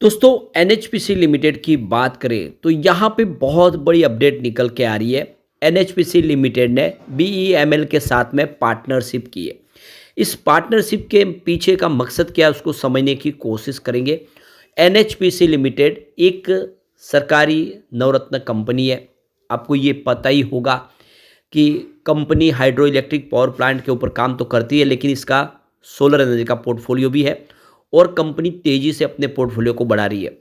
दोस्तों NHPC limited की बात करें तो यहाँ पे बहुत बड़ी अपडेट निकल के आ रही है। एनएचपीसी लिमिटेड ने बीईएमएल के साथ में पार्टनरशिप की है। इस पार्टनरशिप के पीछे का मकसद क्या है उसको समझने की कोशिश करेंगे। एनएचपीसी लिमिटेड एक सरकारी नवरत्न कंपनी है। आपको ये पता ही होगा कि company hydro electric power plant के ऊपर काम तो करती है, लेकिन इसका सोलर एनर्जी का पोर्टफोलियो भी है और कंपनी तेज़ी से अपने पोर्टफोलियो को बढ़ा रही है।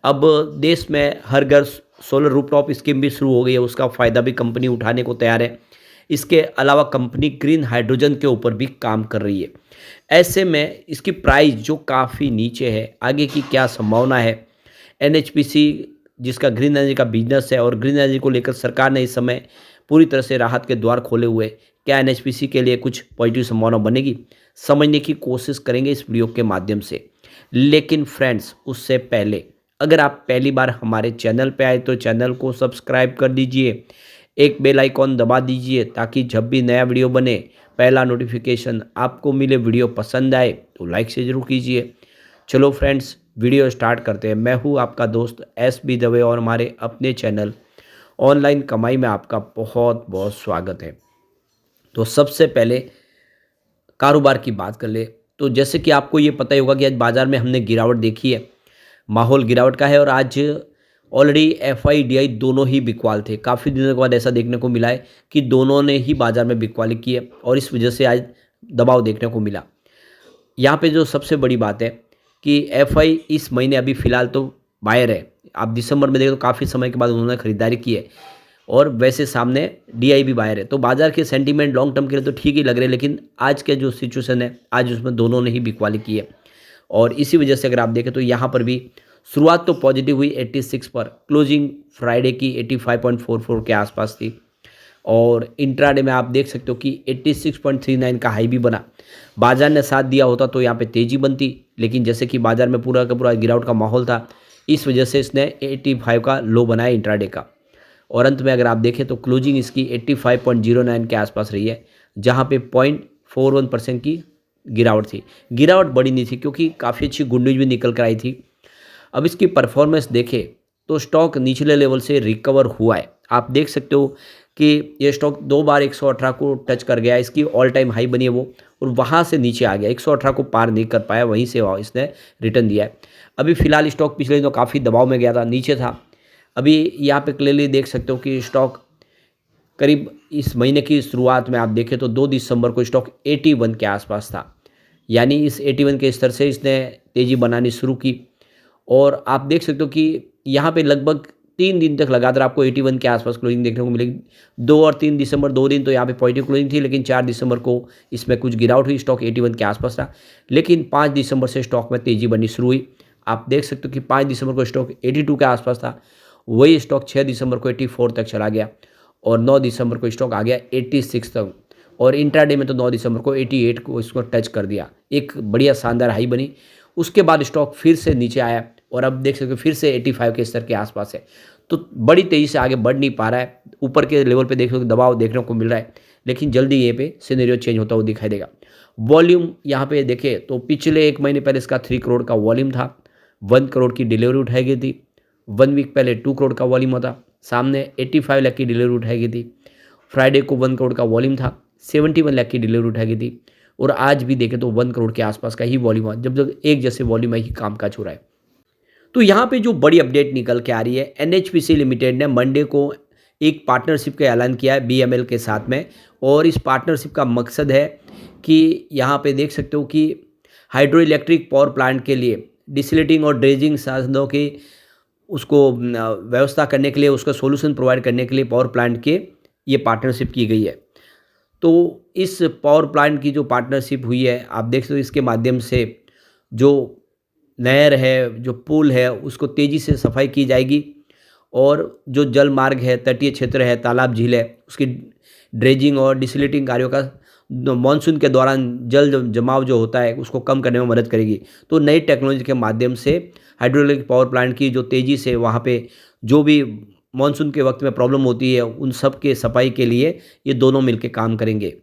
अब देश में हर घर सोलर रूफटॉप स्कीम भी शुरू हो गई है, उसका फ़ायदा भी कंपनी उठाने को तैयार है। इसके अलावा कंपनी ग्रीन हाइड्रोजन के ऊपर भी काम कर रही है। ऐसे में इसकी प्राइस जो काफ़ी नीचे है, आगे की क्या संभावना है। एनएचपीसी जिसका ग्रीन एनर्जी का बिजनेस है और ग्रीन एनर्जी को लेकर सरकार ने इस समय पूरी तरह से राहत के द्वार खोले हुए, क्या एनएचपीसी के लिए कुछ पॉजिटिव संभावना बनेगी, समझने की कोशिश करेंगे इस वीडियो के माध्यम से। लेकिन फ्रेंड्स, उससे पहले अगर आप पहली बार हमारे चैनल पे आए तो चैनल को सब्सक्राइब कर दीजिए, एक बेल आइकॉन दबा दीजिए ताकि जब भी नया वीडियो बने पहला नोटिफिकेशन आपको मिले। वीडियो पसंद आए तो लाइक से ज़रूर कीजिए। चलो फ्रेंड्स, वीडियो स्टार्ट करते हैं। मैं हूँ आपका दोस्त एस बी दवे और हमारे अपने चैनल ऑनलाइन कमाई में आपका बहुत बहुत स्वागत है। तो सबसे पहले कारोबार की बात कर ले तो जैसे कि आपको ये पता ही होगा कि आज बाज़ार में हमने गिरावट देखी है। माहौल गिरावट का है और आज ऑलरेडी एफआई डीआई दोनों ही बिकवाल थे। काफ़ी दिनों के बाद ऐसा देखने को मिला है कि दोनों ने ही बाज़ार में बिकवाली की है और इस वजह से आज दबाव देखने को मिला। यहाँ पे जो सबसे बड़ी बात है कि एफआई इस महीने अभी फ़िलहाल तो बायर है। आप दिसंबर में देखें तो काफ़ी समय के बाद उन्होंने खरीदारी की है और वैसे सामने डीआई भी बायर है। तो बाज़ार के सेंटीमेंट लॉन्ग टर्म के लिए तो ठीक ही लग रहे हैं, लेकिन आज के जो सिचुएशन है आज उसमें दोनों ने ही बिकवाली की है और इसी वजह से अगर आप देखें तो यहाँ पर भी शुरुआत तो पॉजिटिव हुई 86 पर, क्लोजिंग फ्राइडे की 85.44 के आसपास थी और इंट्राडे में आप देख सकते हो कि 86.39 का हाई भी बना। बाजार ने साथ दिया होता तो यहाँ पे तेज़ी बनती, लेकिन जैसे कि बाजार में पूरा का पूरा गिरावट का माहौल था, इस वजह से इसने 85 का लो बनाया इंट्राडे का और अंत में अगर आप देखें तो क्लोजिंग इसकी 85.09 के आसपास रही है, जहाँ पे 0.41% की गिरावट थी। गिरावट बड़ी नहीं थी क्योंकि काफ़ी अच्छी गुड न्यूज़ भी निकल कर आई थी। अब इसकी परफॉर्मेंस देखें तो स्टॉक निचले लेवल से रिकवर हुआ है। आप देख सकते हो कि ये स्टॉक 2 बार 118 को टच कर गया, इसकी ऑल टाइम हाई बनी है वो, और वहाँ से नीचे आ गया, 118 को पार नहीं कर पाया, वहीं से इसने रिटर्न दिया है। अभी फ़िलहाल स्टॉक पिछले दिनों काफ़ी दबाव में गया था, नीचे था। अभी यहाँ पे क्लियरली देख सकते हो कि स्टॉक करीब इस महीने की शुरुआत में आप देखें तो 2 दिसंबर को स्टॉक 81 के आसपास था, यानी इस 81 के स्तर से इसने तेज़ी बनानी शुरू की और आप देख सकते हो कि यहाँ पे लगभग 3 दिन तक लगातार आपको 81 के आसपास क्लोजिंग देखने को मिलेगी। 2 और 3 दिसंबर 2 दिन तो यहाँ पे पॉजिटिव क्लोजिंग थी, लेकिन 4 दिसंबर को इसमें कुछ गिरावट हुई, स्टॉक 81 के आसपास था, लेकिन 5 दिसंबर से स्टॉक में तेज़ी बननी शुरू हुई। आप देख सकते हो कि 5 दिसंबर को स्टॉक 82 के आसपास था, वही स्टॉक 6 दिसंबर को 84 तक चला गया और 9 दिसंबर को स्टॉक आ गया 86 तक और इंट्राडे में तो 9 दिसंबर को 88 को इसको टच कर दिया, एक बढ़िया शानदार हाई बनी। उसके बाद स्टॉक फिर से नीचे आया और अब देख सकते हो फिर से 85 के स्तर के आसपास है, तो बड़ी तेज़ी से आगे बढ़ नहीं पा रहा है। ऊपर के लेवल पे देखो दबाव देखने को मिल रहा है, लेकिन जल्दी ये पे सिनेरियो चेंज होता हुआ दिखाई देगा। वॉल्यूम यहाँ पे देखें तो पिछले 1 महीने पहले इसका 3 करोड़ का वॉल्यूम था, 1 करोड़ की डिलीवरी उठाई गई थी। 1 वीक पहले 2 करोड़ का वॉल्यूम होता, सामने 85 लाख की डिलीवरी उठाई गई थी। फ्राइडे को 1 करोड़ का वॉल्यूम था, 71 लाख की डिलीवरी उठाई गई थी और आज भी देखें तो 1 करोड़ के आसपास का ही वॉल्यूम है, जब एक जैसे वॉल्यूम में ही कामकाज हो रहा है। तो यहाँ पे जो बड़ी अपडेट निकल के आ रही है, एनएचपीसी लिमिटेड ने मंडे को एक पार्टनरशिप का ऐलान किया है बीएमएल के साथ में और इस पार्टनरशिप का मकसद है कि यहाँ पे देख सकते हो कि हाइड्रो इलेक्ट्रिक पावर प्लांट के लिए डिसलेटिंग और ड्रेजिंग साधनों की उसको व्यवस्था करने के लिए, उसका सॉल्यूशन प्रोवाइड करने के लिए पावर प्लांट के ये पार्टनरशिप की गई है। तो इस पावर प्लांट की जो पार्टनरशिप हुई है, आप देख सकते हो इसके माध्यम से जो नहर है, जो पुल है, उसको तेज़ी से सफाई की जाएगी और जो जल मार्ग है, तटीय क्षेत्र है, तालाब झील है, उसकी ड्रेजिंग और डिसलेटिंग कार्यों का मानसून के दौरान जल जमाव जो होता है उसको कम करने में मदद करेगी। तो नई टेक्नोलॉजी के माध्यम से हाइड्रोलिक पावर प्लांट की जो तेज़ी से वहाँ पे जो भी मानसून के वक्त में प्रॉब्लम होती है उन सब के सफाई के लिए ये दोनों मिलकर काम करेंगे।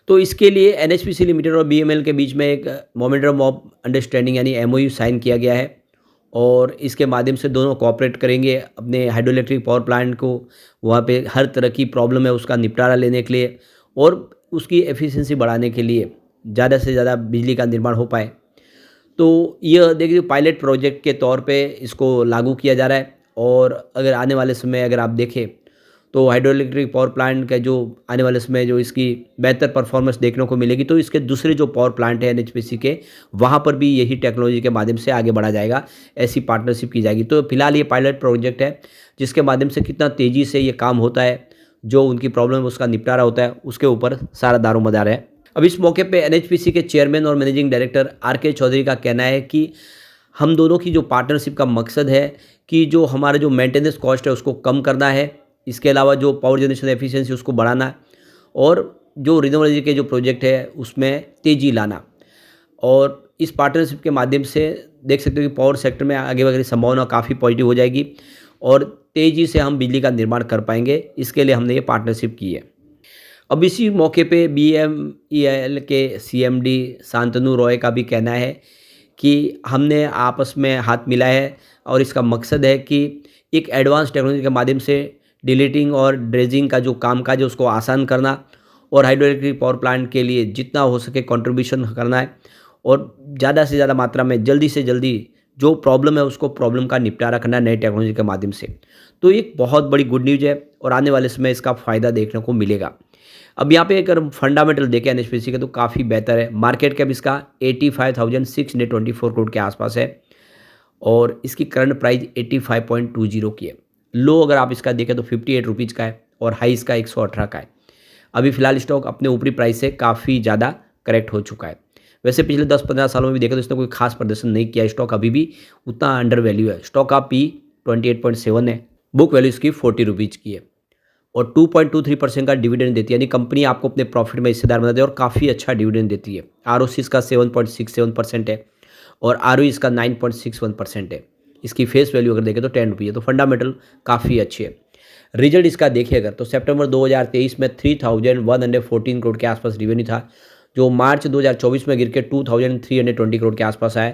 तो इसके लिए एनएचपीसी लिमिटेड और बीएमएल के बीच में एक मोमेंटम ऑफ अंडरस्टैंडिंग यानी एमओयू साइन किया गया है और इसके माध्यम से दोनों कोऑपरेट करेंगे अपने हाइड्रो इलेक्ट्रिक पावर प्लांट को वहाँ पे हर तरह की प्रॉब्लम है उसका निपटारा लेने के लिए और उसकी एफिशिएंसी बढ़ाने के लिए ज़्यादा से ज़्यादा बिजली का निर्माण हो पाए। तो यह देखिए पायलट प्रोजेक्ट के तौर पे इसको लागू किया जा रहा है और अगर आने वाले समय अगर आप देखें तो हाइड्रो इलेक्ट्रिक पावर प्लांट का जो आने वाले समय जो इसकी बेहतर परफॉर्मेंस देखने को मिलेगी, तो इसके दूसरे जो पावर प्लांट है एनएचपीसी के, वहाँ पर भी यही टेक्नोलॉजी के माध्यम से आगे बढ़ा जाएगा, ऐसी पार्टनरशिप की जाएगी। तो फिलहाल ये पायलट प्रोजेक्ट है जिसके माध्यम से कितना तेज़ी से ये काम होता है, जो उनकी प्रॉब्लम है उसका निपटारा होता है, उसके ऊपर सारा दारोमदार है। अब इस मौके पे एनएचपीसी के चेयरमैन और मैनेजिंग डायरेक्टर आर.के. चौधरी का कहना है कि हम दोनों की जो पार्टनरशिप का मकसद है कि जो हमारा जो मेंटेनेंस कॉस्ट है उसको कम करना है, इसके अलावा जो पावर जनरेशन एफिशिएंसी उसको बढ़ाना और जो रिन्यूएबल एनर्जी के जो प्रोजेक्ट है उसमें तेज़ी लाना। और इस पार्टनरशिप के माध्यम से देख सकते हो कि पावर सेक्टर में आगे बढ़ने की संभावना काफ़ी पॉजिटिव हो जाएगी और तेज़ी से हम बिजली का निर्माण कर पाएंगे। इसके लिए हमने ये पार्टनरशिप की है। अब इसी मौके पे बीएमईएल के सीएमडी शांतनु रॉय का भी कहना है कि हमने आपस में हाथ मिलाया है और इसका मकसद है कि एक एडवांस टेक्नोलॉजी के माध्यम से डिलीटिंग और ड्रेजिंग का जो कामकाज है उसको आसान करना और हाइड्रो इलेक्ट्रिक पावर प्लांट के लिए जितना हो सके कंट्रीब्यूशन करना है और ज़्यादा से ज़्यादा मात्रा में जल्दी से जल्दी जो प्रॉब्लम है उसको प्रॉब्लम का निपटारा करना है नई टेक्नोलॉजी के माध्यम से। तो एक बहुत बड़ी गुड न्यूज़ है और आने वाले समय इसका फ़ायदा देखने को मिलेगा। अब यहाँ पे अगर फंडामेंटल देखें एनएचपीसी का तो काफ़ी बेहतर है। मार्केट कैप इसका 85,624 करोड़ के आसपास है और इसकी करंट प्राइस 85.20 की है। लो अगर आप इसका देखें तो 58 रुपीज़ का है और हाई इसका 118 का है। अभी फ़िलहाल स्टॉक अपने ऊपरी प्राइस से काफ़ी ज़्यादा करेक्ट हो चुका है। वैसे पिछले 10-15 सालों में भी देखें तो इसने कोई खास प्रदर्शन नहीं किया। स्टॉक अभी भी उतना अंडर वैल्यू है। स्टॉक का पी 28.7 है, बुक वैल्यू इसकी 40 रुपीज़ की है और 2.23% का डिविडेंड देती है, यानी कंपनी आपको अपने प्रॉफिट में हिस्सेदार बनाती है और काफ़ी अच्छा डिविडेंड देती है। आरओसी इसका 7.67% है और आरओई इसका 9.61% है। इसकी फेस वैल्यू अगर देखें तो 10 रुपये है, तो फंडामेंटल काफ़ी अच्छी है। रिजल्ट इसका देखिए अगर तो सितंबर 2023 में 3,114 करोड़ के आसपास रिवेन्यू था, जो मार्च 2024 में गिर के 2,320 करोड़ के आसपास आया।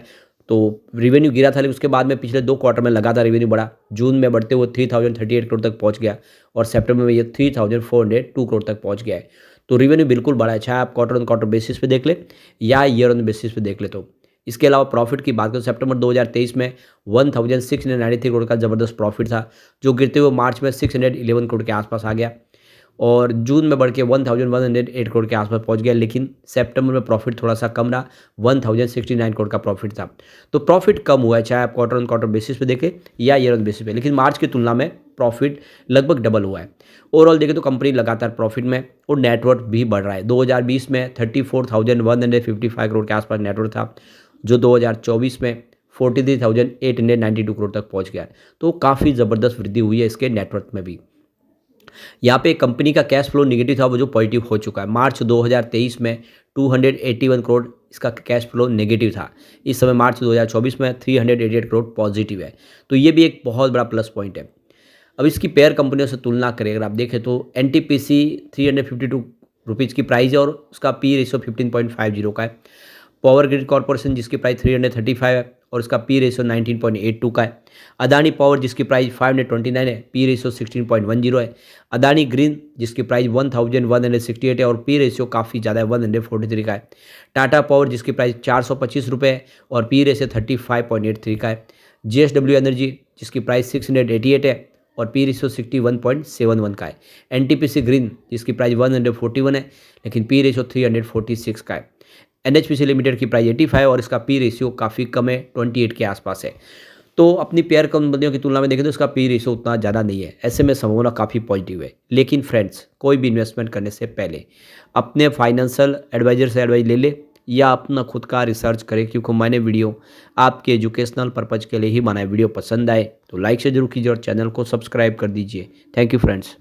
तो रिवेन्यू गिरा था लेकिन उसके बाद में पिछले 2 क्वार्टर में लगातार रिवेन्यू बढ़ा। जून में बढ़ते हुए 3,038 करोड़ तक पहुंच गया और सितंबर में ये 3,402 करोड़ तक पहुंच गया है। तो रिवेन्यू बिल्कुल बढ़ा है, चाहे आप क्वार्टर ऑन क्वार्टर बेसिस पे देख ले या ईयर ऑन बेसिस पे देख ले। तो इसके अलावा प्रॉफिट की बात करें तो सितंबर 2023 में 1,693 करोड़ का ज़बरदस्त प्रॉफिट था, जो गिरते हुए मार्च में 611 करोड़ के आसपास आ गया और जून में बढ़ के 1,108 करोड़ के आसपास पहुंच गया। लेकिन सितंबर में प्रॉफिट थोड़ा सा कम रहा, 1,069 करोड़ का प्रॉफिट था। तो प्रॉफिट कम हुआ है, चाहे आप क्वार्टर ऑन क्वार्टर बेसिस पे देखें या ईयर ऑन बेसिस पे, लेकिन मार्च की तुलना में प्रॉफिट लगभग डबल हुआ है। ओवरऑल देखें तो कंपनी लगातार प्रॉफिट में और नेटवर्थ भी बढ़ रहा है। 2020 में 34,155 करोड़ के आसपास नेटवर्थ था, जो 2024 में 43,892 करोड़ तक पहुंच गया है। तो काफ़ी ज़बरदस्त वृद्धि हुई है इसके नेटवर्थ में भी। यहाँ पे कंपनी का कैश फ्लो निगेटिव था, वो जो पॉजिटिव हो चुका है। मार्च 2023 में 281 करोड़ इसका कैश फ्लो नेगेटिव था। इस समय मार्च 2024 में 388 करोड़ पॉजिटिव है। तो ये भी एक बहुत बड़ा प्लस पॉइंट है। अब इसकी पेयर कंपनियों से तुलना करें अगर आप देखें तो एनटीपीसी 352 रुपीज़ की प्राइस है और उसका पी रेशियो 15.50 का है। पावर ग्रिड कॉर्पोरेशन जिसकी प्राइस 335 है और इसका पी रेशियो 19.82 का है। अदानी पावर जिसकी प्राइस 529 है, पी रेशियो 16.10 है। अदानी ग्रीन जिसकी प्राइस 1168 है और पी रेशियो काफ़ी ज़्यादा है, 143 का है। टाटा पावर जिसकी प्राइस 425 रुपये है और पी रेशियो 35.83 का है। जेएसडब्ल्यू एनर्जी जिसकी प्राइस 688 है और पी रेशियो 61.71 का है। एनटीपीसी ग्रीन जिसकी प्राइस 141 है लेकिन पी रेशियो 346 का है। एनएचपीसी लिमिटेड की प्राइस 85 और इसका पी रेशियो काफ़ी कम है, 28 के आसपास है। तो अपनी पेयर कंपनियों की तुलना में देखें तो इसका पी रेशियो उतना ज़्यादा नहीं है। ऐसे में संभावना काफ़ी पॉजिटिव है। लेकिन फ्रेंड्स, कोई भी इन्वेस्टमेंट करने से पहले अपने फाइनेंशियल एडवाइजर से एडवाइस ले ले या अपना खुद का रिसर्च करें, क्योंकि मैंने वीडियो आपके एजुकेशनल पर्पज़ के लिए ही बनाया। वीडियो पसंद आए तो लाइक से जरूर कीजिए और चैनल को सब्सक्राइब कर दीजिए। Thank you friends.